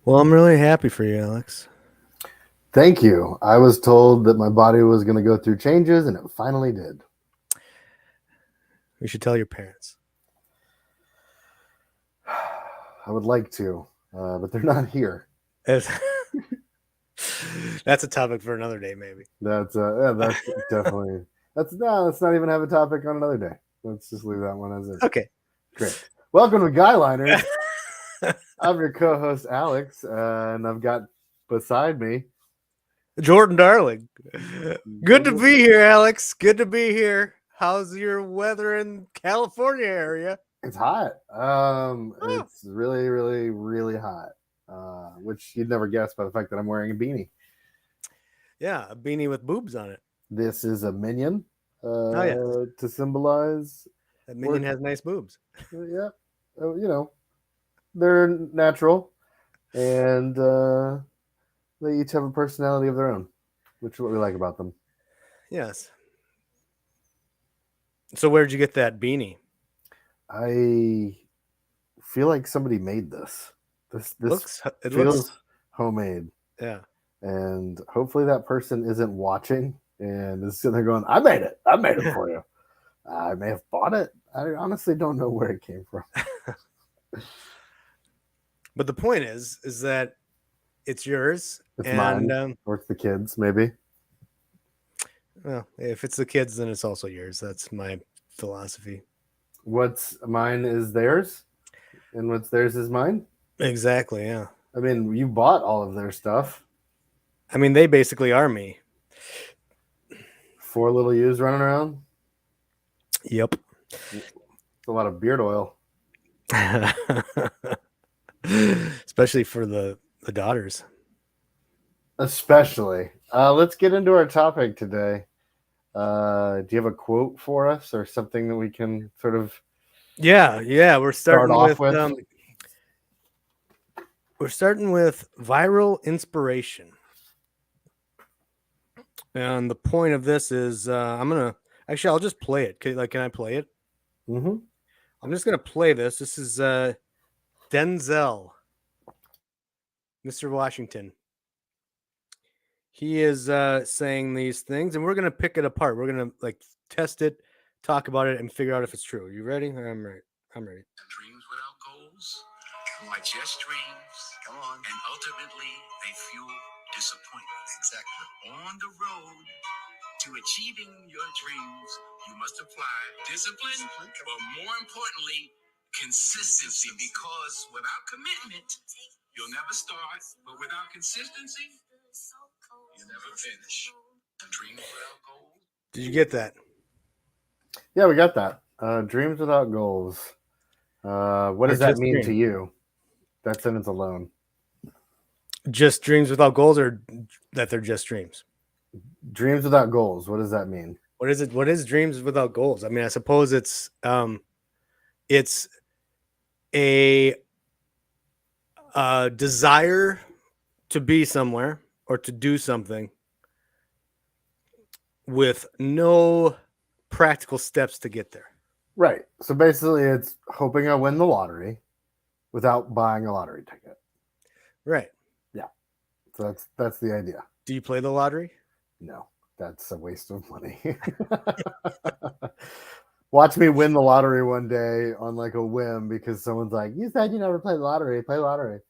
Well, I'm really happy for you, Alex. Thank you. I was told that my body was going to go through changes, and it finally did. You should tell your parents. I would like to, but they're not here. That's a topic for another day, maybe. That's definitely let's not even have a topic on another day. Let's just leave that one as is. Okay. Great. Welcome to Guyliners. I'm your co-host Alex, and I've got beside me Jordan Darling. Good to be here, Alex. Good to be here. How's your weather in California area? It's hot. It's really, really, really hot. Which you'd never guess by the fact that I'm wearing a beanie. Yeah, a beanie with boobs on it. This is a minion yeah. to symbolize. That minion has nice boobs. Yeah, they're natural, and they each have a personality of their own, which is what we like about them. Yes. So where'd you get that beanie? I feel like somebody made this. This It feels looks homemade. Yeah. And hopefully that person isn't watching and is sitting there going, I made it for you. I may have bought it. I honestly don't know where it came from. But the point is that it's yours. It's mine, or it's the kids, maybe. Well, if it's the kids, then it's also yours. That's my philosophy. What's mine is theirs, and what's theirs is mine. Exactly, yeah. I mean, you bought all of their stuff. I mean, they basically are me. 4 little yous running around. Yep. It's a lot of beard oil. Especially for the daughters. Especially. Let's get into our topic today. Do you have a quote for us or something that we can sort of we're starting off with? We're starting with viral inspiration. And the point of this is I'll just play it. Can I play it? Mm-hmm. I'm just going to play this. This is Denzel, Mr. Washington. He is saying these things, and we're going to pick it apart. We're going to test it, talk about it, and figure out if it's true. You ready? I'm ready. Dreams without goals are just dreams. Come on. And ultimately, they fuel disappointment. Exactly. On the road to achieving your dreams, you must apply discipline, but more importantly, consistency. Because without commitment, you'll never start. But without consistency, you never finish. Dreams without goals. Did you get that? Yeah, we got that. Dreams without goals. What does that mean to you? That sentence alone. Just dreams without goals, or that they're just dreams? Dreams without goals. What does that mean? What is it? What is dreams without goals? I mean, I suppose it's a desire to be somewhere or to do something with no practical steps to get there. Right. So basically, it's hoping I win the lottery without buying a lottery ticket. Right. Yeah. So that's the idea. Do you play the lottery? No, that's a waste of money. Watch me win the lottery one day on like a whim because someone's like, "You said you never played lottery. Play lottery."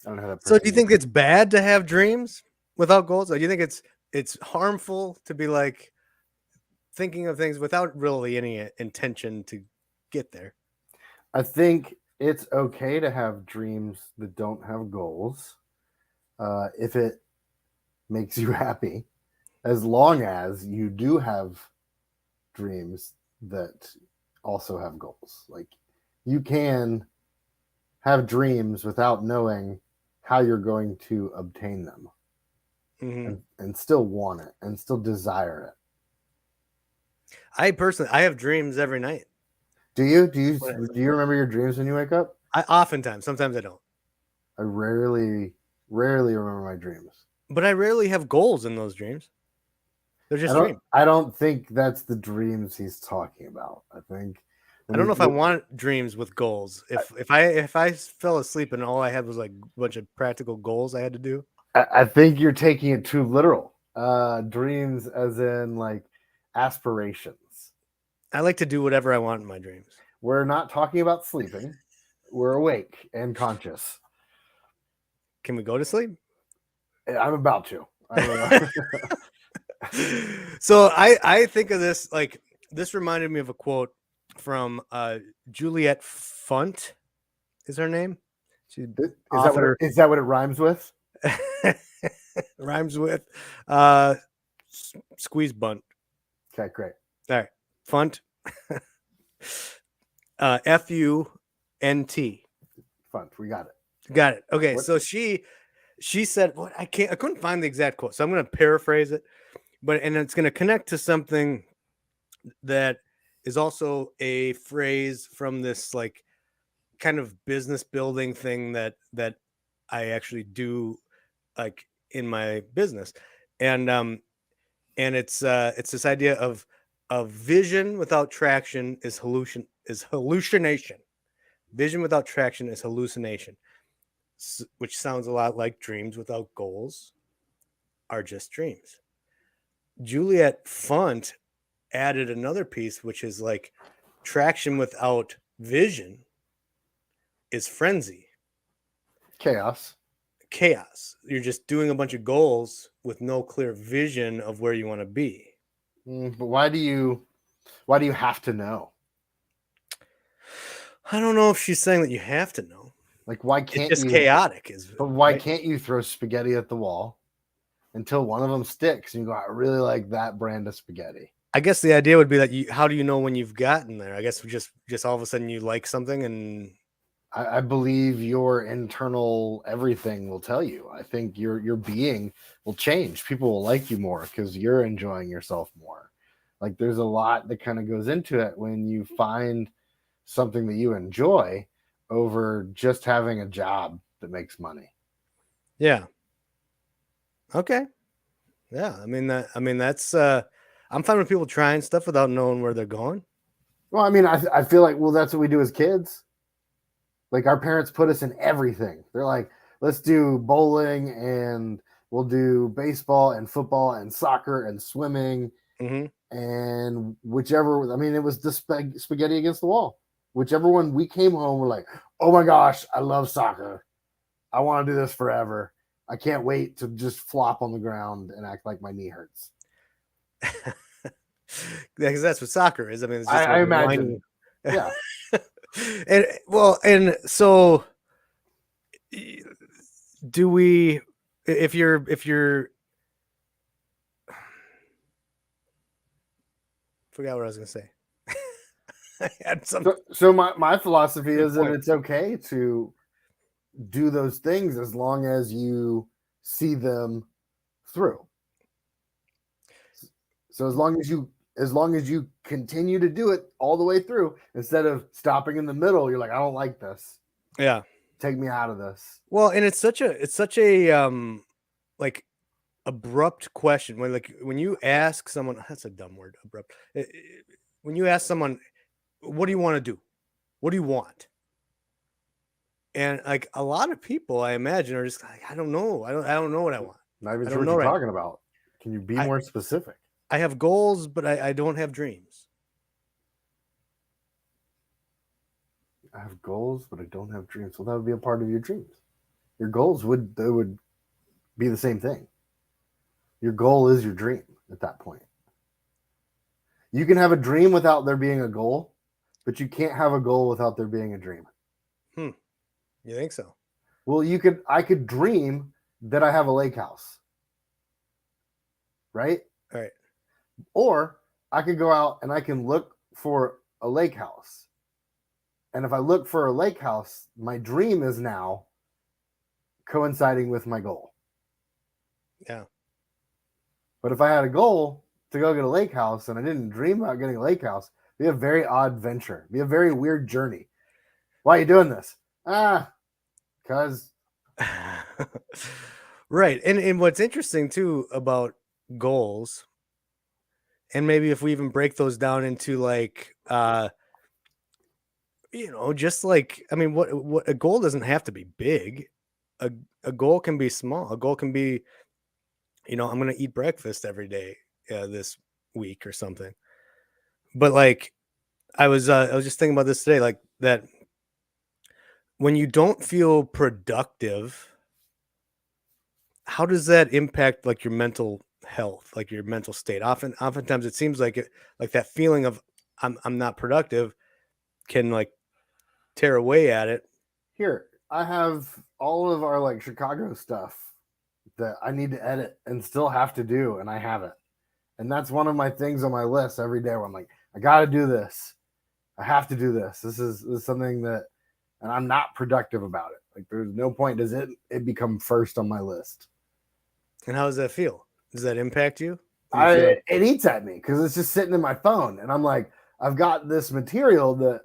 I don't know how that. So, do you think it's bad to have dreams without goals? Or do you think it's harmful to be like thinking of things without really any intention to get there? I think it's okay to have dreams that don't have goals if it makes you happy, as long as you do have dreams that also have goals. Like you can have dreams without knowing how you're going to obtain them, and still want it and still desire it. I have dreams every night. Do you remember your dreams when you wake up? Sometimes I don't. I rarely remember my dreams. But I rarely have goals in those dreams. They're just dreams. I don't think that's the dreams he's talking about. I think I don't know if I want dreams with goals. If I fell asleep and all I had was like a bunch of practical goals I had to do. I think you're taking it too literal. Dreams as in like aspirations. I like to do whatever I want in my dreams. We're not talking about sleeping. We're awake and conscious. Can we go to sleep? I'm about to. I don't know. So I think of this like this reminded me of a quote from Juliet Funt is her name. She's Is that what it rhymes with? rhymes with squeeze bunt. Okay, great. All right. Funt. Funt. Fun. We got it. Got it. Okay. What? So she said, what I couldn't find the exact quote. So I'm gonna paraphrase it, and it's gonna connect to something that is also a phrase from this like kind of business building thing that I actually do like in my business. And it's this idea of vision without traction is hallucination. Vision without traction is hallucination, which sounds a lot like dreams without goals are just dreams. Juliet Funt added another piece, which is like traction without vision is frenzy. Chaos. You're just doing a bunch of goals with no clear vision of where you want to be. But why do you have to know? I don't know if she's saying that you have to know. Like, why can't it's just you? Chaotic is. But why right? can't you throw spaghetti at the wall until one of them sticks and you go, I really like that brand of spaghetti? I guess the idea would be that how do you know when you've gotten there? I guess just all of a sudden you like something, and I believe your internal everything will tell you. I think your being will change. People will like you more because you're enjoying yourself more. Like there's a lot that kind of goes into it when you find something that you enjoy over just having a job that makes money. Yeah. Okay. Yeah. I mean that's I'm fine with people trying stuff without knowing where they're going. Well, I mean, I feel like, well, that's what we do as kids. Like our parents put us in everything. They're like, let's do bowling and we'll do baseball and football and soccer and swimming. Mm-hmm. And whichever, I mean, it was the spaghetti against the wall. Whichever one we came home, we're like, oh my gosh, I love soccer. I want to do this forever. I can't wait to just flop on the ground and act like my knee hurts. Yeah, because that's what soccer is. I mean, it's just I imagine. Yeah. and so do we, if you're forgot what I was gonna say. I had something. So my philosophy is that it's okay to do those things as long as you see them through. So as long as you continue to do it all the way through, instead of stopping in the middle, you're like, I don't like this. Yeah. Take me out of this. Well, and it's such a like abrupt question when you ask someone, that's a dumb word, abrupt. When you ask someone, what do you want to do? What do you want? And like a lot of people, I imagine, are just like, I don't know. I don't know what I want. Not even sure what you're talking about. Can you be more specific? I have goals, but I don't have dreams. I have goals, but I don't have dreams. Well, that would be a part of your dreams. Your goals would be the same thing. Your goal is your dream at that point. You can have a dream without there being a goal, but you can't have a goal without there being a dream. You think so? Well, I could dream that I have a lake house. Right? All right. Or I could go out and I can look for a lake house. And if I look for a lake house, my dream is now coinciding with my goal. Yeah. But if I had a goal to go get a lake house and I didn't dream about getting a lake house, it'd be a very odd venture. It'd be a very weird journey. Why are you doing this? Because. Right. And what's interesting too about goals, and maybe if we even break those down into like just like, I mean, what a goal doesn't have to be big. A, a goal can be small. A goal can be, I'm going to eat breakfast every day this week or something. But like, I was just thinking about this today, like that when you don't feel productive, how does that impact like your mental health, like your mental state? Oftentimes it seems like like that feeling of I'm not productive can like tear away at it. Here, I have all of our like Chicago stuff that I need to edit and still have to do, and I haven't. And that's one of my things on my list every day where I'm like, I got to do this. I have to do this. This is something that, and I'm not productive about it. Like, there's no point. Does it become first on my list? And how does that feel? Does that impact you? Do you feel like- It eats at me because it's just sitting in my phone, and I'm like, I've got this material that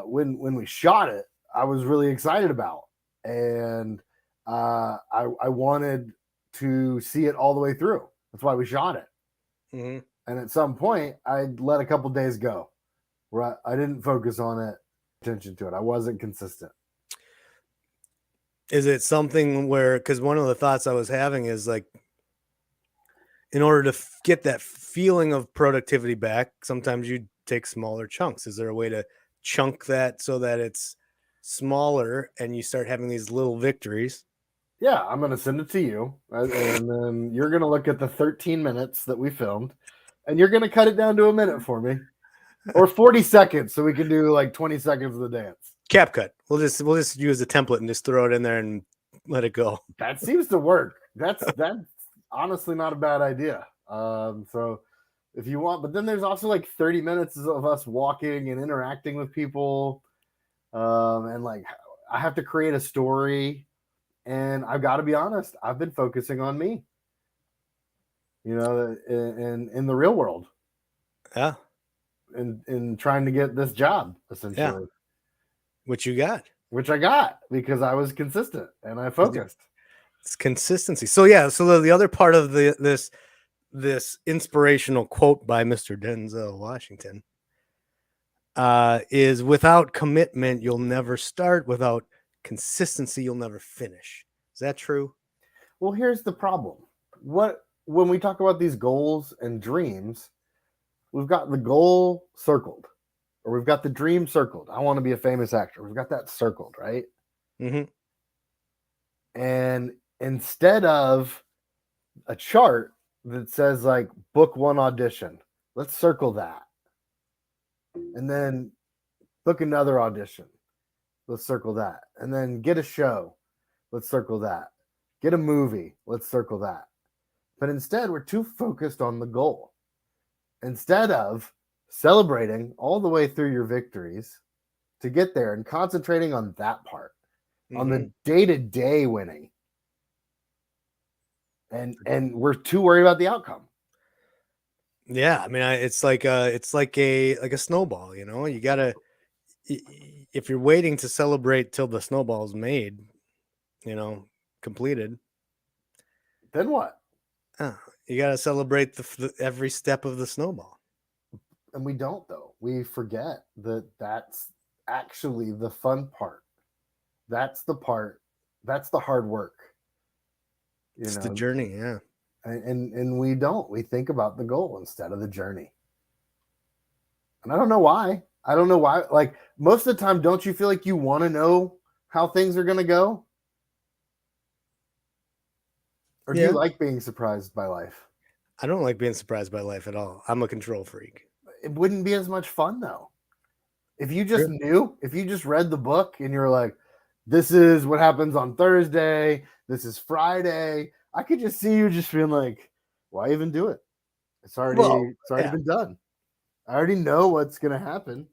when we shot it, I was really excited about, and I wanted to see it all the way through. That's why we shot it. Mhm. And at some point, I let a couple days go, where I didn't focus on it, attention to it. I wasn't consistent. Is it something where, because one of the thoughts I was having is like, in order to get that feeling of productivity back, sometimes you take smaller chunks. Is there a way to chunk that so that it's smaller and you start having these little victories? Yeah, I'm going to send it to you, and then you're going to look at the 13 minutes that we filmed, and you're going to cut it down to a minute for me, or 40 seconds, so we can do like 20 seconds of the dance. CapCut. We'll just use a template and just throw it in there and let it go. That seems to work. That's honestly not a bad idea. So if you want, but then there's also like 30 minutes of us walking and interacting with people, and like I have to create a story. And I've got to be honest, I've been focusing on me, in the real world. Yeah. In trying to get this job, essentially. Yeah. Which you got. Which I got because I was consistent and I focused. It's consistency. So yeah, so the other part of this inspirational quote by Mr. Denzel Washington is, without commitment, you'll never start. Without consistency, you'll never finish. Is that true? Well, here's the problem. When we talk about these goals and dreams, we've got the goal circled, or we've got the dream circled. I want to be a famous actor. We've got that circled, right? Mm-hmm. And instead of a chart that says like book one audition, let's circle that. And then book another audition. Let's circle that. And then get a show. Let's circle that. Get a movie. Let's circle that. But instead, we're too focused on the goal. Instead of celebrating all the way through your victories to get there and concentrating on that part, on the day-to-day winning. And we're too worried about the outcome. Yeah, I mean, it's like a snowball. You gotta, if you're waiting to celebrate till the snowball's made, completed, then what? You gotta celebrate every step of the snowball. And we don't, though. We forget that that's actually the fun part. That's the part. That's the hard work. It's the journey, yeah. And we don't. We think about the goal instead of the journey. And I don't know why. Like, most of the time, don't you feel like you want to know how things are going to go? Or do you like being surprised by life? I don't like being surprised by life at all. I'm a control freak. It wouldn't be as much fun, though. If you just knew, if you just read the book and you're like, this is what happens on Thursday, this is Friday, I could just see you just feeling like, why even do it? It's already been done. I already know what's going to happen.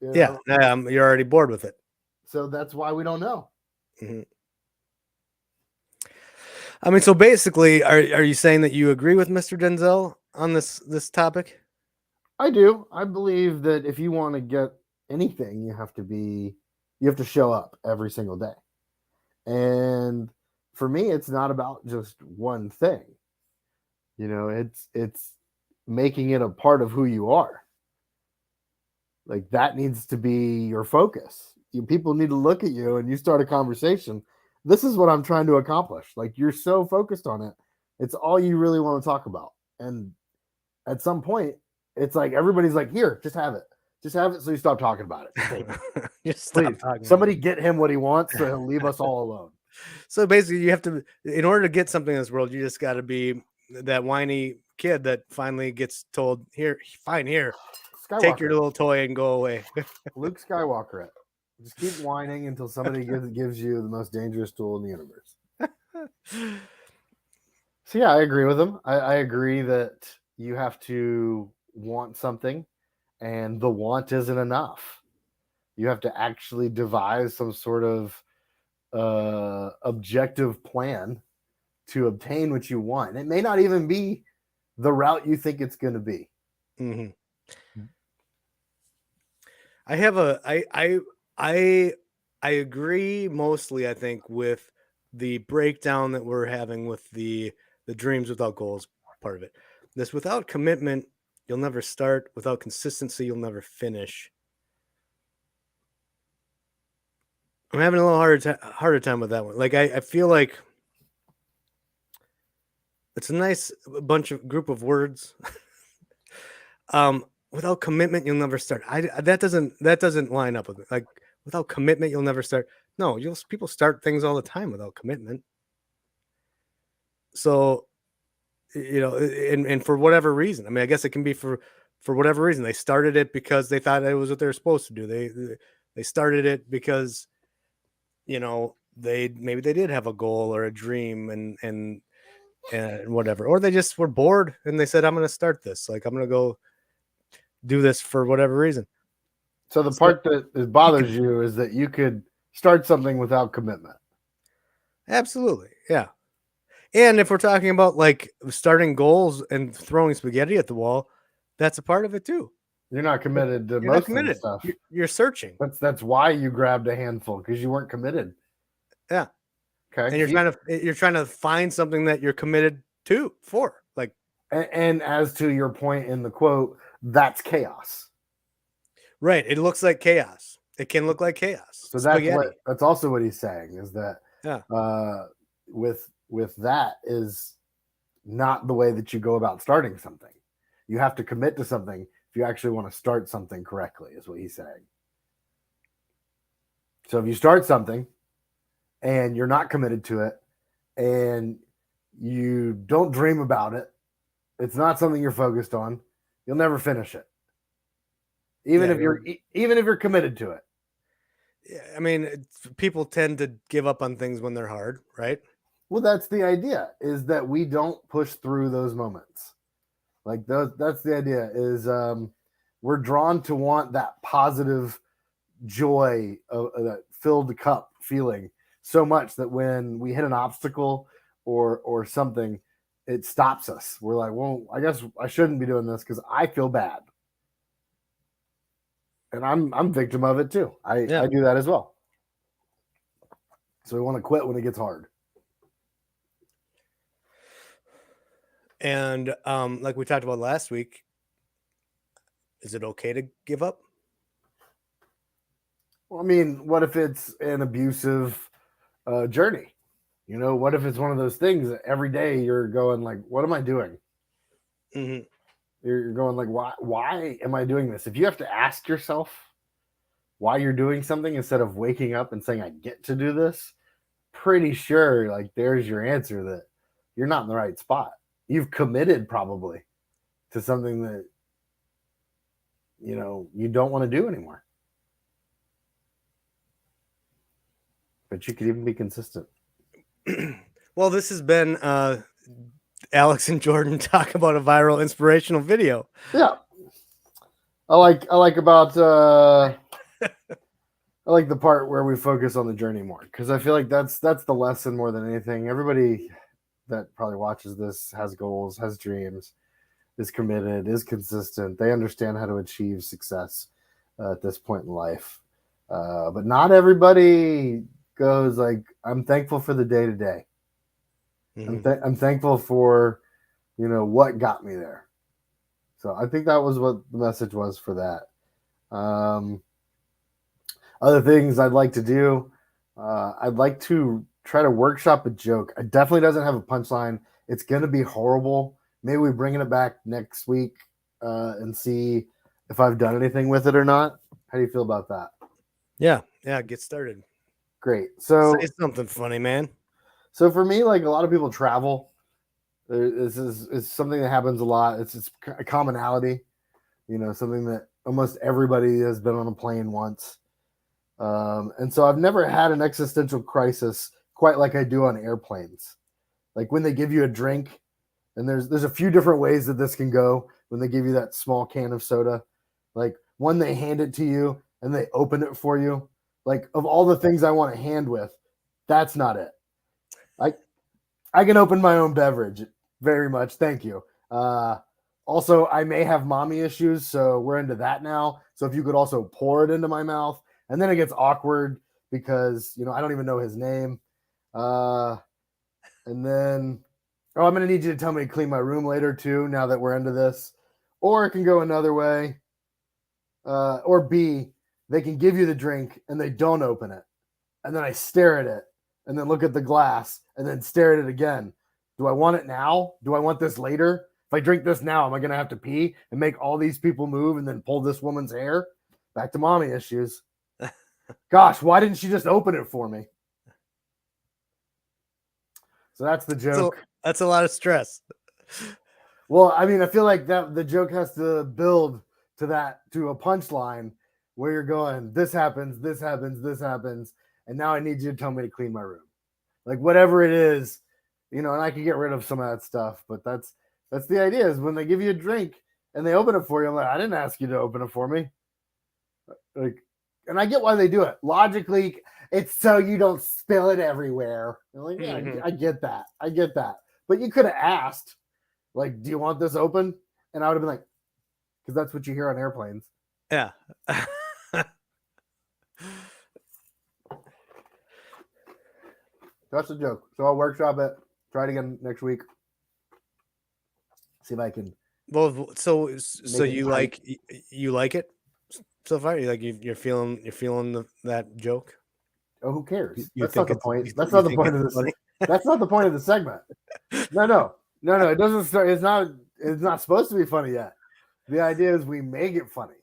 Yeah, you're already bored with it. So that's why we don't know. Mm-hmm. I mean, so basically, are you saying that you agree with Mr. Denzel on this topic? I do. I believe that if you want to get anything, you have to show up every single day. And for me, it's not about just one thing. It's making it a part of who you are. Like that needs to be your focus. People need to look at you and you start a conversation. This is what I'm trying to accomplish. Like you're so focused on it. It's all you really want to talk about. And at some point, it's like everybody's like, here, just have it. Just have it so you stop talking about it. Just take it. Just stop Please, talking. somebody get him what he wants so he'll leave us all alone. So basically, you have to, in order to get something in this world, you just got to be that whiny kid that finally gets told, here, fine, here, take your Skywalker. little toy and go away. Luke Skywalker it. Just keep whining until somebody gives you the most dangerous tool in the universe. So yeah, I agree with him. I agree that you have to want something, and the want isn't enough. You have to actually devise some sort of objective plan to obtain what you want. It may not even be the route you think it's going to be. Mm-hmm. I have I agree mostly, I think, with the breakdown that we're having with the dreams without goals part of it. This without commitment, you'll never start. Without consistency, you'll never finish. I'm having a little harder time with that one. Like I feel like it's a nice group of words. Without commitment, you'll never start. That doesn't line up with it. Like without commitment, you'll never start. No, people start things all the time without commitment. So, and for whatever reason, I mean, I guess it can be for whatever reason. They started it because they thought it was what they were supposed to do. They started it because, maybe they did have a goal or a dream and whatever, or they just were bored and they said, I'm going to start this. Like, I'm going to go do this for whatever reason. So the part that bothers you is that you could start something without commitment. Absolutely. Yeah. And if we're talking about like starting goals and throwing spaghetti at the wall, that's a part of it too. You're not committed to most of the stuff. You're searching. That's why you grabbed a handful, because you weren't committed. Yeah. Okay. And you're trying to find something that you're committed to for. Like, and as to your point in the quote, that's chaos. Right. It looks like chaos. It can look like chaos. So that's also what he's saying, is that with that is not the way that you go about starting something. You have to commit to something if you actually want to start something correctly, is what he's saying. So if you start something and you're not committed to it and you don't dream about it, it's not something you're focused on, you'll never finish it. Even if you're committed to it. Yeah, I mean, people tend to give up on things when they're hard, right? Well, that's the idea, is that we don't push through those moments. Like that's the idea, is we're drawn to want that positive joy of that filled cup feeling so much that when we hit an obstacle or something, it stops us. We're like, well, I guess I shouldn't be doing this because I feel bad. And I'm victim of it too. I do that as well. So we want to quit when it gets hard. And like we talked about last week, is it okay to give up? Well, I mean, what if it's an abusive journey? What if it's one of those things that every day you're going like, what am I doing? Mm-hmm. You're going like, why am I doing this? If you have to ask yourself why you're doing something instead of waking up and saying, I get to do this, pretty sure like there's your answer, that you're not in the right spot. You've committed probably to something that, you don't want to do anymore. But you could even be consistent. Well, this has been Alex and Jordan talk about a viral inspirational video. Yeah. I like about I like the part where we focus on the journey more, because I feel like that's the lesson more than anything. Everybody that probably watches this has goals, has dreams, is committed, is consistent. They understand how to achieve success at this point in life. But not everybody goes like, I'm thankful for the day to day. I'm thankful for, what got me there. So I think that was what the message was for that. Um, Other things I'd like to do, I'd like to try to workshop a joke. It definitely doesn't have a punchline. It's going to be horrible. Maybe we bringing it back next week and see if I've done anything with it or not. How do you feel about that? Yeah. Get started. Great. So Say something funny, man. So for me, like a lot of people travel. This is something that happens a lot. It's a commonality, something that almost everybody has been on a plane once. And so I've never had an existential crisis quite like I do on airplanes. Like when they give you a drink, and there's a few different ways that this can go when they give you that small can of soda. Like one, they hand it to you and they open it for you. Like of all the things I want to hand with, that's not it. I can open my own beverage very much. Thank you. Also, I may have mommy issues, so we're into that now. So if you could also pour it into my mouth, and then it gets awkward because I don't even know his name. And then, I'm going to need you to tell me to clean my room later too. Now that we're into this, or it can go another way. Or B, they can give you the drink and they don't open it, and then I stare at it. And then look at the glass and then stare at it again. Do I want it now? Do I want this later? If I drink this now, am I going to have to pee and make all these people move and then pull this woman's hair? Back to mommy issues. Gosh, why didn't she just open it for me? So that's the joke. So that's a lot of stress. Well, I mean, I feel like that the joke has to build to a punchline where you're going, this happens, this happens, this happens. And now I need you to tell me to clean my room. Like whatever it is, and I can get rid of some of that stuff, but that's the idea is when they give you a drink and they open it for you, I'm like, I didn't ask you to open it for me. Like, and I get why they do it. Logically, it's so you don't spill it everywhere. Like, yeah, I get that. But you could have asked, like, do you want this open? And I would have been like, because that's what you hear on airplanes. Yeah. That's a joke. So I'll workshop it. Try it again next week. See if I can. Well, so you tight. like it so far? You're feeling that joke? Oh, who cares? You That's not think the point. you That's not the think point it's of this. funny? That's not the point of the segment. No. It doesn't start. It's not supposed to be funny yet. The idea is we make it funny.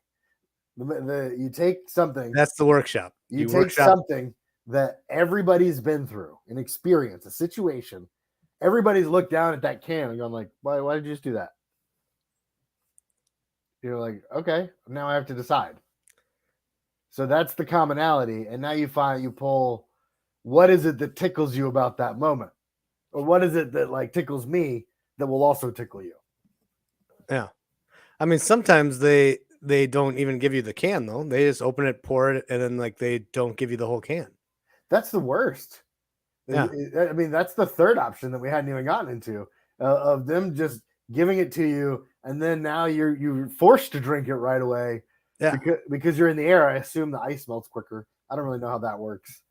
You take something. That's the workshop. You take something that everybody's been through, an experience, a situation. Everybody's looked down at that can and gone like, why did you just do that? You're like, okay, now I have to decide. So that's the commonality. And now you pull, what is it that tickles you about that moment? Or what is it that like tickles me that will also tickle you? Yeah. I mean, sometimes they don't even give you the can though. They just open it, pour it, and then like they don't give you the whole can. That's the worst. Yeah. I mean, that's the third option that we hadn't even gotten into of them just giving it to you, and then now you're forced to drink it right away. Yeah. Because you're in the air. I assume the ice melts quicker. I don't really know how that works.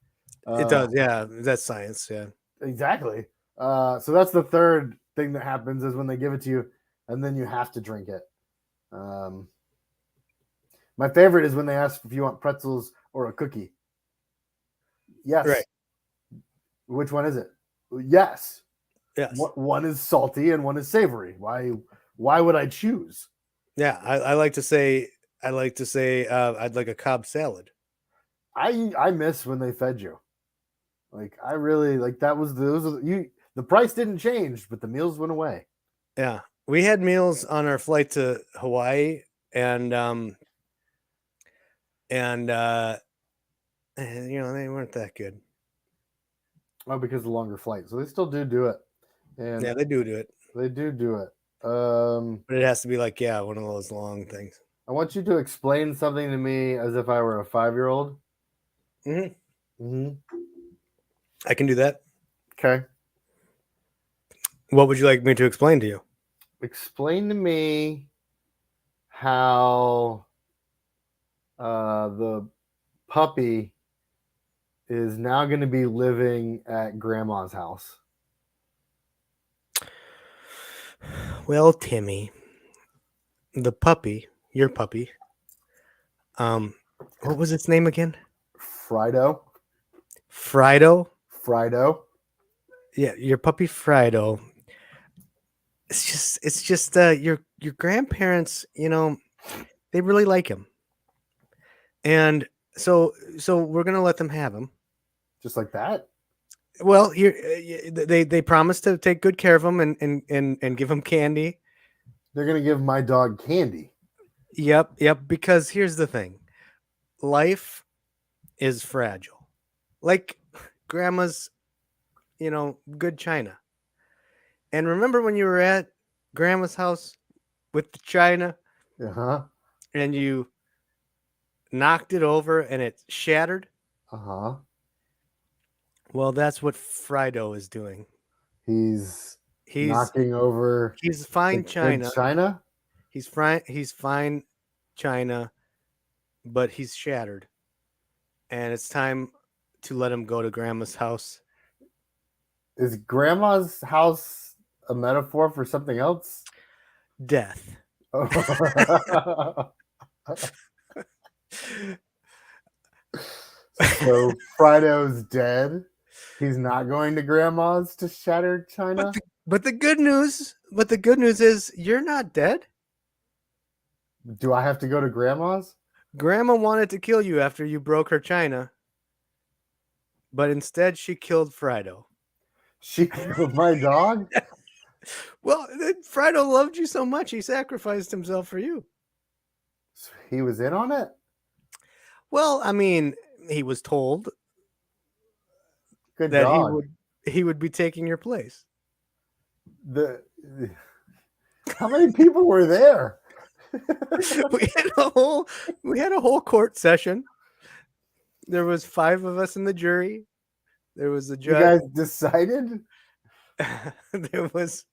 It does. Yeah. That's science. Yeah. Exactly. So that's the third thing that happens is when they give it to you, and then you have to drink it. My favorite is when they ask if you want pretzels or a cookie. Yes. Right. Which one is it? Yes. Yes. One is salty and one is savory. Why would I choose? Yeah. I like to say I'd like a Cobb salad. I miss when they fed you. Like I really like that was the price didn't change, but the meals went away. Yeah. We had meals on our flight to Hawaii and they weren't that good. Oh, because of the longer flight. So they still do it. And yeah, they do it. They do it. But it has to be like, one of those long things. I want you to explain something to me as if I were a 5-year-old. I can do that. Okay. What would you like me to explain to you? Explain to me how the puppy is now going to be living at grandma's house. Well, Timmy, the puppy, your puppy, What was its name again? Frido. Frido. Frido. Yeah, your puppy Frido. It's just your grandparents, they really like him. And so we're going to let them have him. Just like that. Well, here they promised to take good care of him and give him candy. They're going to give my dog candy. Yep, because here's the thing. Life is fragile. Like grandma's, good china. And remember when you were at grandma's house with the china Uh-huh. and you knocked it over and it shattered? Uh-huh. Well, that's what Frido is doing. He's He's knocking over he's fine the good china. China. He's fine china, but he's shattered. And it's time to let him go to grandma's house. Is grandma's house a metaphor for something else? Death. So Frido's dead. He's not going to grandma's to shatter China. But the good news is you're not dead. Do I have to go to grandma's? Grandma wanted to kill you after you broke her china, but instead she killed Frido. She killed my dog? Well, Frido loved you so much he sacrificed himself for you. He was in on it? Well, I mean, he was told Good that dog. he would be taking your place. How many people were there? we had a whole court session. There was 5 of us in the jury. There was a You judge. guys decided? there was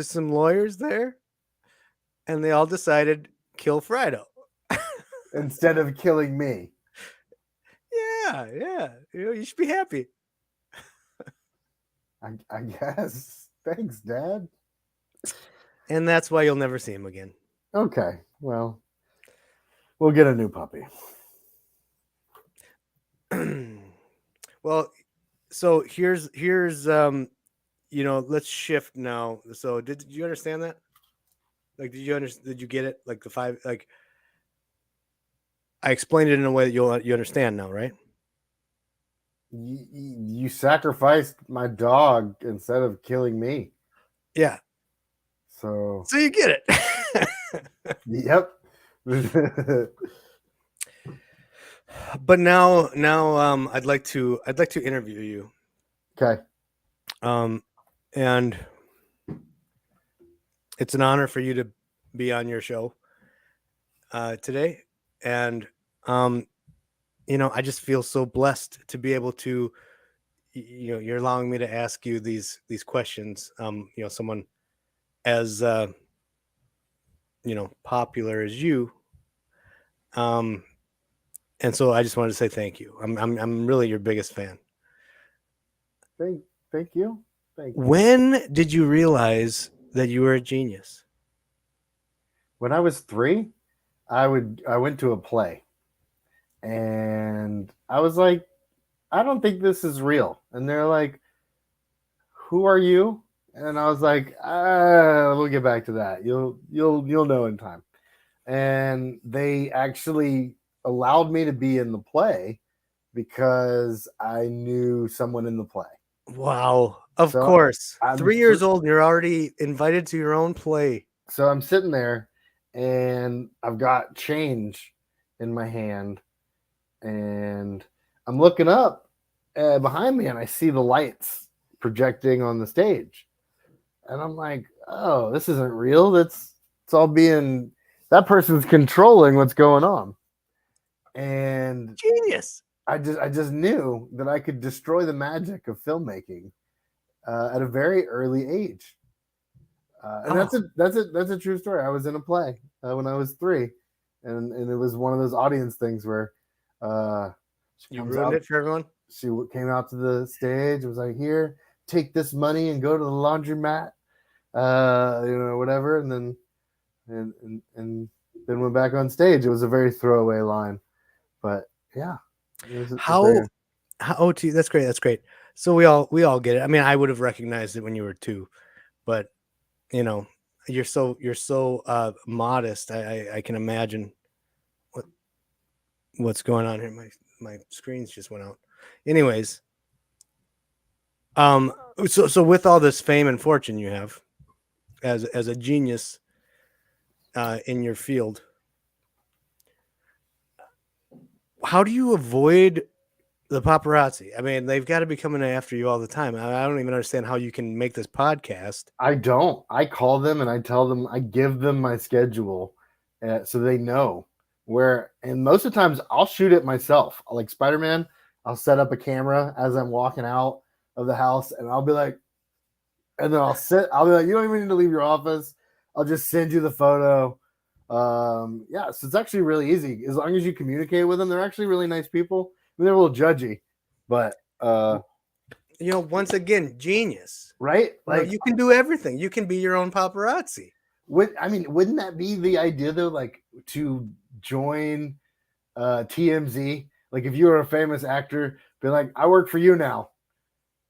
some lawyers there, and they all decided kill Frido Instead of killing me. Yeah. You should be happy. I guess. Thanks, Dad. And that's why you'll never see him again. Okay. Well, we'll get a new puppy. Well, so here's let's shift now. So did you understand that? Like, did you get it? Like the 5, like I explained it in a way that you understand now, right? You sacrificed my dog instead of killing me. Yeah. So you get it. Yep. But now I'd like to interview you. Okay. And it's an honor for you to be on your show today. And I just feel so blessed to be able to, you're allowing me to ask you these questions. Someone as popular as you. And so I just wanted to say thank you. I'm really your biggest fan. Thank you. Thank you. When did you realize that you were a genius? When I was 3, I went to a play, and I was like, I don't think this is real. And they're like, who are you? And I was like, we'll get back to that. You'll know in time. And they actually allowed me to be in the play because I knew someone in the play. Wow. Of course. I'm 3 years old and you're already invited to your own play. So I'm sitting there and I've got change in my hand and I'm looking up behind me and I see the lights projecting on the stage. And I'm like, oh, this isn't real. It's all being, that person's controlling what's going on. And genius. I just knew that I could destroy the magic of filmmaking at a very early age. And that's a true story. I was in a play when I was 3, and it was one of those audience things where you ruined it for everyone. She came out to the stage. It was like, here, take this money and go to the laundromat, whatever. And then and then went back on stage. It was a very throwaway line, but yeah. It was How OT? That's great. That's great. So we all get it. I mean, I would have recognized it when you were 2, but you know, you're so modest. I can imagine what's going on here. My screens just went out. Anyways, so with all this fame and fortune you have as a genius in your field, how do you avoid the paparazzi? I mean, they've got to be coming after you all the time. I don't even understand how you can make this podcast. I don't. I call them and I tell them, I give them my schedule so they know where. And most of the times I'll shoot it myself. Like Spider-Man, I'll set up a camera as I'm walking out of the house and I'll be like, and then I'll be like, you don't even need to leave your office. I'll just send you the photo. Yeah, so it's actually really easy. As long as you communicate with them, they're actually really nice people. I mean, they're a little judgy, but once again, genius. right? Like you can do everything. You can be your own paparazzi. Wouldn't that be the idea though? Like to join TMZ? Like if you were a famous actor, be like, I work for you now.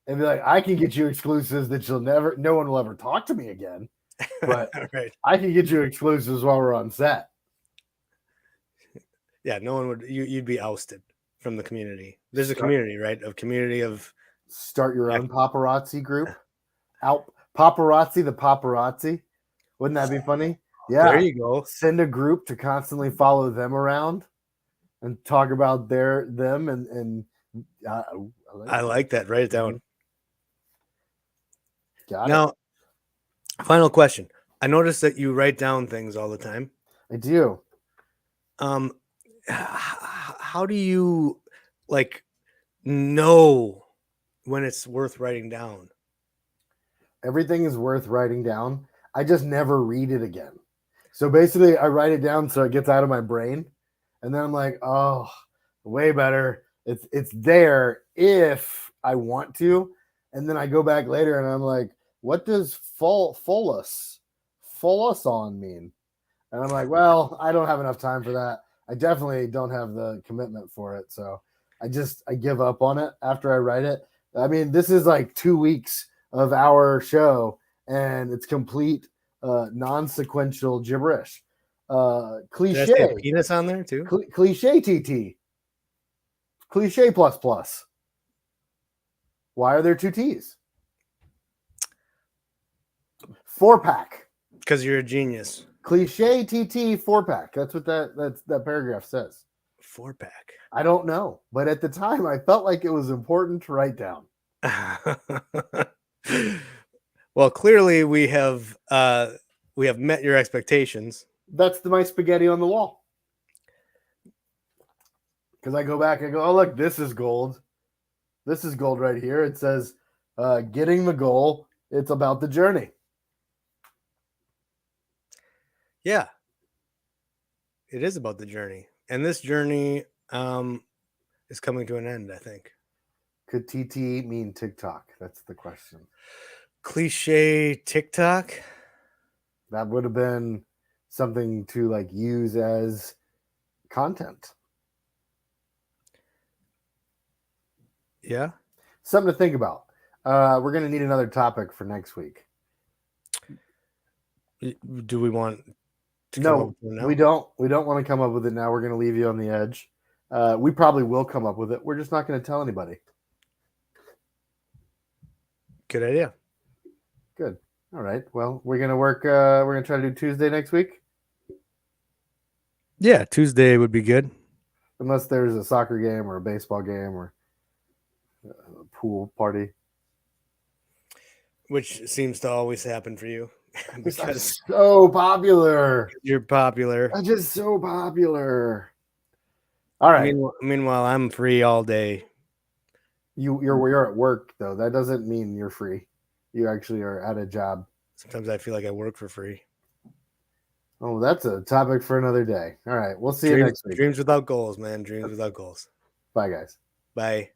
And be like, I can get you exclusives that no one will ever talk to me again. But right. I can get you exclusives while we're on set. Yeah, no one would. You'd be ousted from the community. There's a community, right? A community of. Start your own paparazzi group. Out paparazzi, the paparazzi. Wouldn't that be funny? Yeah. There you go. Send a group to constantly follow them around and talk about them and I like that. Write it down. Got now, final question. I noticed that you write down things all the time. I do. How do you know when it's worth writing down? Everything is worth writing down. I just never read it again. So basically, I write it down so it gets out of my brain, and then I'm like, oh, way better. It's there if I want to, and then I go back later and I'm like, what does fullus on mean? And I'm like, well, I don't have enough time for that. I definitely don't have the commitment for it, so I give up on it after I write it. I mean, this is like 2 weeks of our show, and it's complete non-sequential gibberish. Cliche. Did I say penis on there too? Cliche TT. Cliche plus. Why are there 2 T's? 4-pack. Because you're a genius. Cliche TT 4-pack. That's what that paragraph says. 4-pack. I don't know, but at the time I felt like it was important to write down. Well, clearly we have met your expectations. That's my spaghetti on the wall. Because I go back and go, oh look, this is gold. This is gold right here. It says, getting the goal. It's about the journey. Yeah, it is about the journey, and this journey is coming to an end, I think. Could TT mean TikTok? That's the question. Cliche TikTok? That would have been something to use as content. Yeah. Something to think about. We're going to need another topic for next week. Do we want to No, we don't. We don't want to come up with it now. We're going to leave you on the edge. We probably will come up with it. We're just not going to tell anybody. Good idea. Good. All right. Well, we're going to work. We're going to try to do Tuesday next week. Yeah, Tuesday would be good. Unless there's a soccer game or a baseball game or a pool party. Which seems to always happen for you. Because so popular. You're popular. I'm just so popular. All right. Meanwhile, I'm free all day. You're at work though. That doesn't mean you're free. You actually are at a job. Sometimes I feel like I work for free. Oh, that's a topic for another day. All right. We'll see you next week. Dreams without goals, man. Dreams without goals. Bye, guys. Bye.